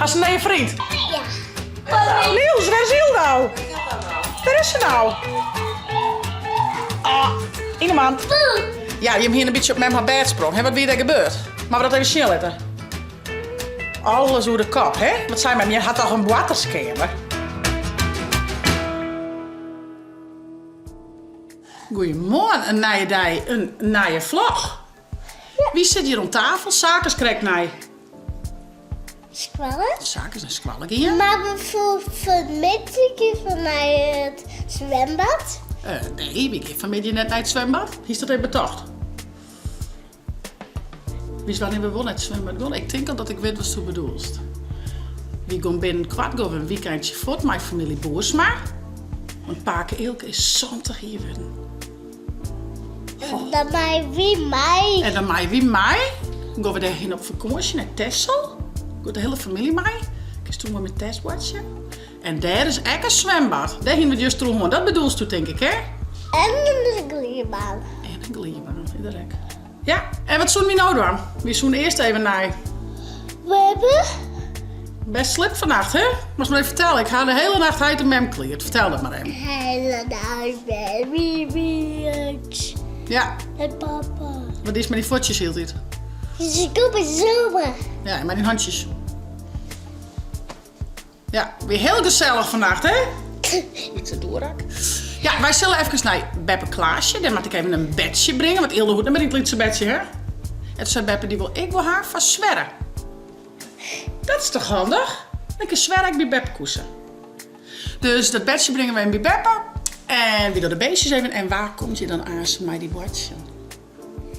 Dat is een nieuwe vriend. Ja. Niels, waar is Hiel nou? Waar is ze nou? Ah, in de maand. Ja, je hebt hier een beetje op mijn bed sprong. Hè, wat weer er gebeurd? Maar we dat even snel letten. Alles door de kop, hè? Wat zei mij, je had toch een boaterskamer? Goedemorgen, een nieuwe dag, een nieuwe vlog. Wie zit hier om tafel? Zakers krijgt mij. Squallen? Zakers en squallen hier. Maar vanmiddag van naar het zwembad. Nee, wie gaat vanmiddag net naar het zwembad? Is dat even betocht? Wie is wanneer we wel naar het zwembad gaan? Ik denk al dat ik weet wat je bedoelt. We gaan binnenkort gaan we een weekendje voort met familie Boersma. Want Paken Eelke is 70 hier worden. Dan mij wie mij. En dan mij wie mij. Dan gaan we daarheen op vakantie naar Texel. Gaat de hele familie mee. Ik toen maar met Tess watchen. En daar is echt een zwembad. Daar gaan we juist terug. Dat bedoelst u, denk ik, hè? En een glierbaan. En een glierbaan, inderdaad. Ja, en wat zullen we nou doen? We zullen eerst even naar... We hebben Best slip vannacht, hè? Maar even vertellen, ik ga de hele nacht uit de mem kleerd. Vertel dat maar even. hele dag baby. Ja, En papa. wat is met die fotjes hield dit? Ze komen zomer. Ja, en met die handjes. Ja, weer heel gezellig vannacht, hè? Iets doorak. Ja, wij zullen even naar Beppe Klaasje. Dan moet ik even een bedje brengen, want Ilde hoort met een lietse bedje, hè? En toen zei Beppe, die wil ik wil haar van zwerren. Dat is toch handig? Dan kan zwerren ik bij Beppe koesen. Dus dat bedje brengen we in bij Beppe. En wie door de beestjes even. En waar komt je dan aan met die bordje?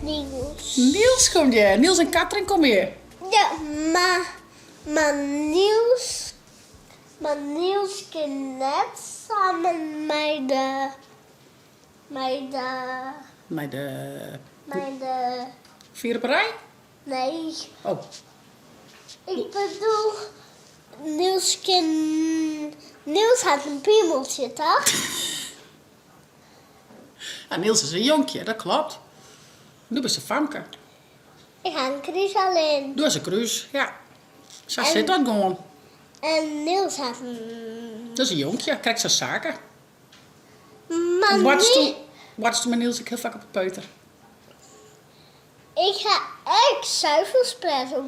Niels. Niels komt je. Niels en Katrin komen hier. Ja, maar Niels kan net samen met de Vierperij? nee. Oh. Ik bedoel, Niels had een piemeltje, toch? Ja, Niels is een jonkje, dat klopt. Nu ben ze Famke. Ik ga een Chris alleen. Doe eens een kruis, ja. Zo En- zit dat gewoon. En Niels had een... Dat is een jonkje, krijgt zijn zaken. Maar Wat is toen met Niels? Ik heel vaak op de peuter. ik ga echt zuivelspread op.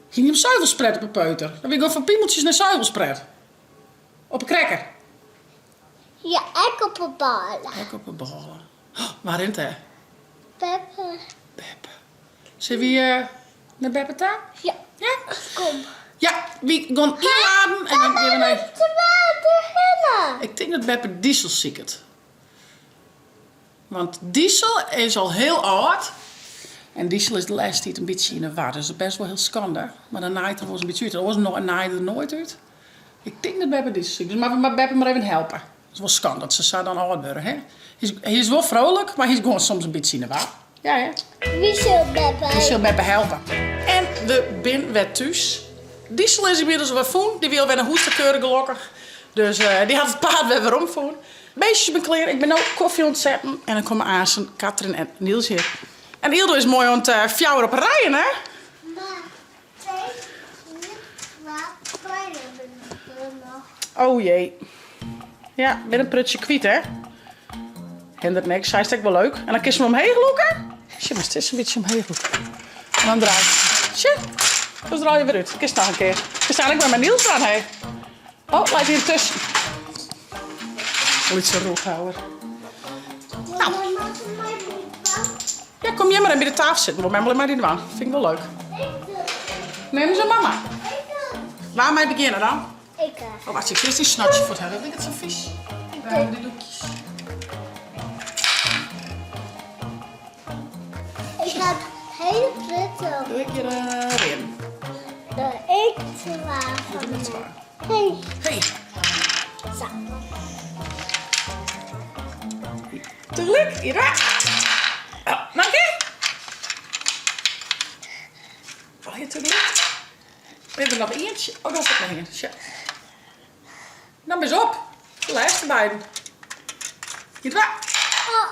Ging je hem zuivelspread op een peuter? Dan wil ik gewoon van piemeltjes naar zuivelspread. Op een cracker. Ja, ik op een bal. Kijk op een ballen. Oh, waar is het? Pepper. Beppe. Zullen we naar Beppe toe? Ja, Ja? kom. Ja, we gaan inladen en dan gaan we naar... Beginnen. Ik denk dat Beppe Diesel ziekert. Want Diesel is al heel oud. En Diesel is de laatste tijd een beetje in de war. Dus dat is best wel heel schande. Maar dan naait er wel eens een beetje uit. Er was nog een naait er nooit uit. Ik denk dat Beppe Diesel ziek is. Dus maar Beppe maar even helpen. Dat is wel schande dat ze zo dan oud worden. Hè? Hij is wel vrolijk, maar hij is gewoon soms een beetje in de war. Ja, hè? Wie zal Beppe? Dus zal Beppe helpen. En we zijn weer thuis. Diesel is inmiddels weer voen. Die wil weer een hoestenkeuren gelukkig. Dus die had het paard weer omvoeren. Beestjes ben kleren. Ik ben ook koffie ontzetten. En dan komen Azen, Katrin en Niels hier. En Ildo is mooi aan het fjouwen op rijen, hè? Maar wat kleiner ben nog. Oh jee. Ja, weer een prutje kwiet, hè? Hindert niks. Hij is echt wel leuk. En dan kun je hem omheen loeken. Shit, maar het is een beetje omheen loeken. En dan draai je. Shit. Dus draai je weer uit. Kist nog een keer. Ik sta eigenlijk met mijn Niels aan, hè? Oh, laat hier tussen. Iets zo roeg houden. Nou. Ja, kom jij maar even bij de tafel zitten. Maar mij maar in de waan. Vind ik wel leuk. Neem ze mama. Waar mij beginnen dan? Ik Oh, wat ik eerst die snotje voor het hebben. Ik vind het zo vies. Daar hebben we die doekjes. Ik ga hele prettig. Doe ik je erin. Ik zwaar Doe van het zwaar. Hey. Hey, Zo. tegelijk. Hier. Oh, dank je. Oh, hier tegelijk. We hebben er nog eentje. Oh, dat is ook nog een. Tja. Dan ben je op. De laatste beiden. Hier waar.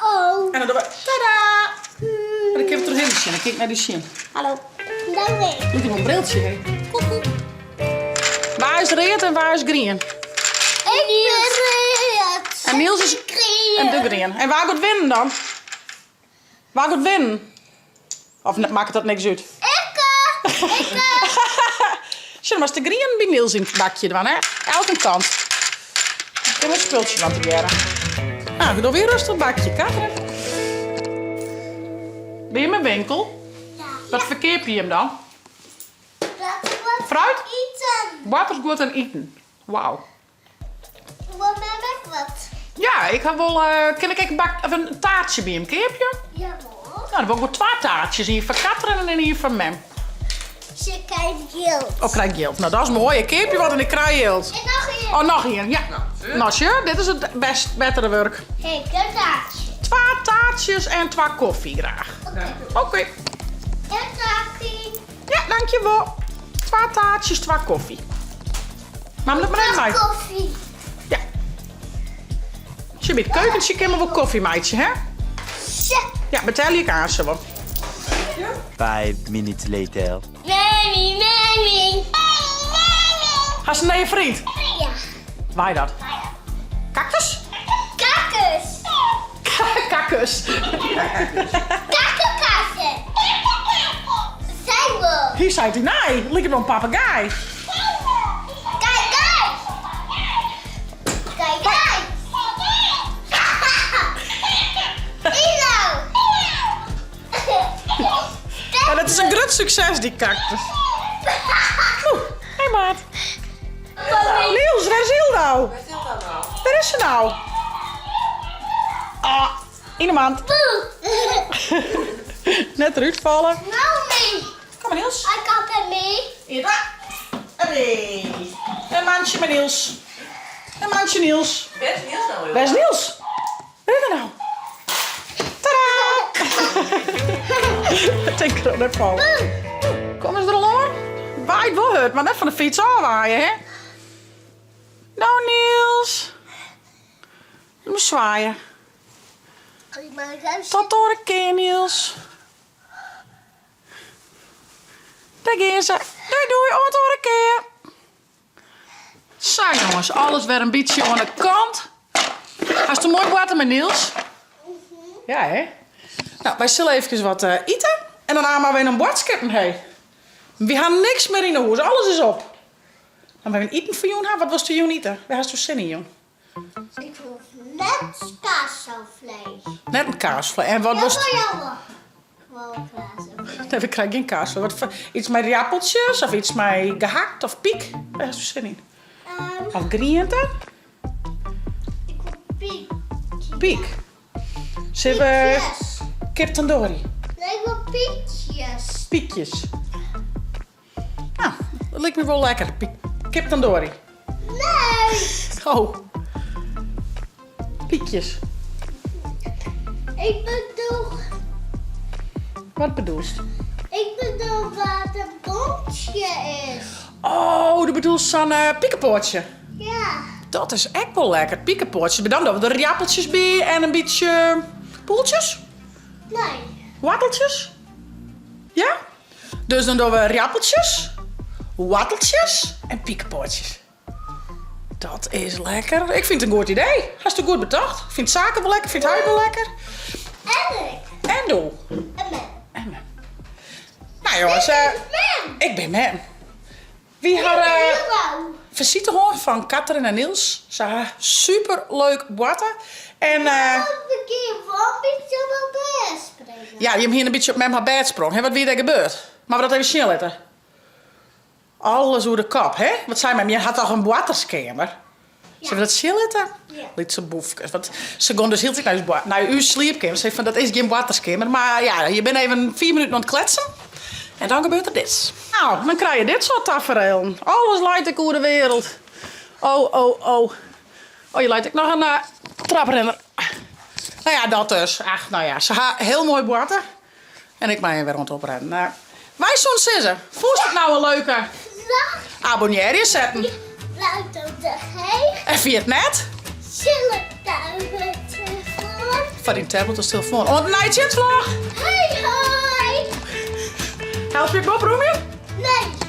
Oh. En dan doen we. Tada! En ik heb het er heel zien. Ik kijk naar die zien. Hallo. Dag weer. Doe ik mijn briltje heen. Waar is red en waar is green? Ik ben red. En Niels is en de green. En waar gaat winnen dan? Waar gaat winnen? Of maakt dat niks uit? Zullen we eens de green bij Niels in het bakje doen, hè? Elke kant. Ik heb een spultje van te geren. Nou, ik doe weer rustig bakje, Katrin. Ben je in mijn winkel? Ja. Wat verkeer je hem dan? Dat wordt Fruit? eten. Wat is goed aan eten? Wauw. Wat met wat? Ja, ik heb wel... kan ik even een taartje bij hem? Keep je? Ja, hoor. Nou, dan heb ik wel 2 taartjes. Hier van Katrin en hier van Mem. Ze krijgt geld. Oh, krijg geld. Nou, dat is mooi. Ik keep je wat en ik krijg geld. En nog een. Oh, nog een. Ja. Nou, sure. Dit is het betere werk. Hé, een taartje. 2 taartjes en 2 koffie graag. Oké. En taartje. Ja, dankjewel. 2 taartjes, 2 koffie. Mam, dat maar even mee. Koffie. Ja. Als je bij het keukentje kan wel koffie, meidje, hè? Ja, betaal je kaas wel. 5 minutes later. Mammy. Ga je naar je vriend? Ja. Waar dat? Cactus? Kakkers. Cactus. Kakkerkassen. Zijn we. Hier zei hij, nee, lijkt wel een papegaai. Kijk. Ilo. En het is een groot succes, die cactus. Oeh, hé maat. Niels, waar is Hiel nou? Waar is ze nou? Ah, in de maand. Net eruit vallen. Nou mee. Kom maar, Niels. Ik kan er mee. Hier. Hey. Een mandje met Niels. Een mandje Niels. Waar is Niels nou weer? Waar is Niels? Waar is er nou? Tadaa! Ik denk er ook net vallen. Kom eens er al aan. Waait wel het, maar net van de fiets afwaaien, hè? Nou, Niels. Je moet zwaaien. Tot door een keer, Niels. Daar gaan ze. Doei, om het door een keer. Zo, jongens. Alles weer een beetje aan de kant. Hast u mooi water met Niels? Ja, hè? Nou, wij zullen even wat eten. En daarna maar weer een bordskippen, hé. We gaan niks meer in de huis. Alles is op. Dan hebben we een eten voor jou. Wat was de jou eten? Waar hast u zin in, jong? Ik wil net kaasvlees. Net een kaasvlees. En wat Ja, was voor jou wel. Gewoon kaasvlees. Nee, we krijgen geen kaas. Iets met appeltjes of iets met gehakt of piek. Waar hast u zin in? Of groenten? Ik wil piek. Piek. Ze hebben kip tandoori. Nee, ik wil piekjes. Piekjes. Nou, dat lijkt me wel lekker. Kip tandoori. Nee. Oh. Piekjes. Ik bedoel... Wat bedoel je? Ik bedoel wat een bontje is. Oh, je bedoelt zo'n piekenpoortje. Ja. Dat is echt wel lekker. Piekenpoortje. Maar dan doen we er appeltjes bij en een beetje poeltjes. Nee. Watteltjes? Ja? Dus dan doen we appeltjes, watteltjes en piekenpoortjes. Dat is lekker. Ik vind het een goed idee. Hast u goed bedacht? Ik vind zaken wel lekker, ik vind het huis wel lekker. En ik. En doe. En men. En Mem. Nou jongens, Men. ik ben Mem. Wie had Hallo. visite hoor van Katrin en Niels. Ze hadden super leuk water. En Een keer van beetje op bed springen. ja, je hebt hier een beetje op Mem haar bed sprong. Hè? Wat weer er gebeurd? Maar we dat even snel letten. Alles door de kop, hè? Wat zei Mem? Je had toch een waterskamer? Zullen we dat zitten? Ja. Liet ze boefjes. Want ze gaan dus heel tijd naar uw slaapkamer. Ze zei van, dat is geen waterskamer. Maar ja, je bent even 4 minuten aan het kletsen. En dan gebeurt er dit. Nou, dan krijg je dit soort tafereel. Alles leidt ik over de wereld. Oh. Oh, je leidt ik nog een traprenner. Nou ja, dat dus. Ach, nou ja, ze gaan heel mooi water. En ik ben weer aan het oprennen. Nou, wij zo'n sissen. Voelt het nou een leuke Dag. abonneer zetten? Blijft op de hei. En via het net. Zullen duimen telefoon. Van die tablet is telefoon. Oh, een nightje vlog. Hoi hoi. Help je Bob, Roemje? Nee.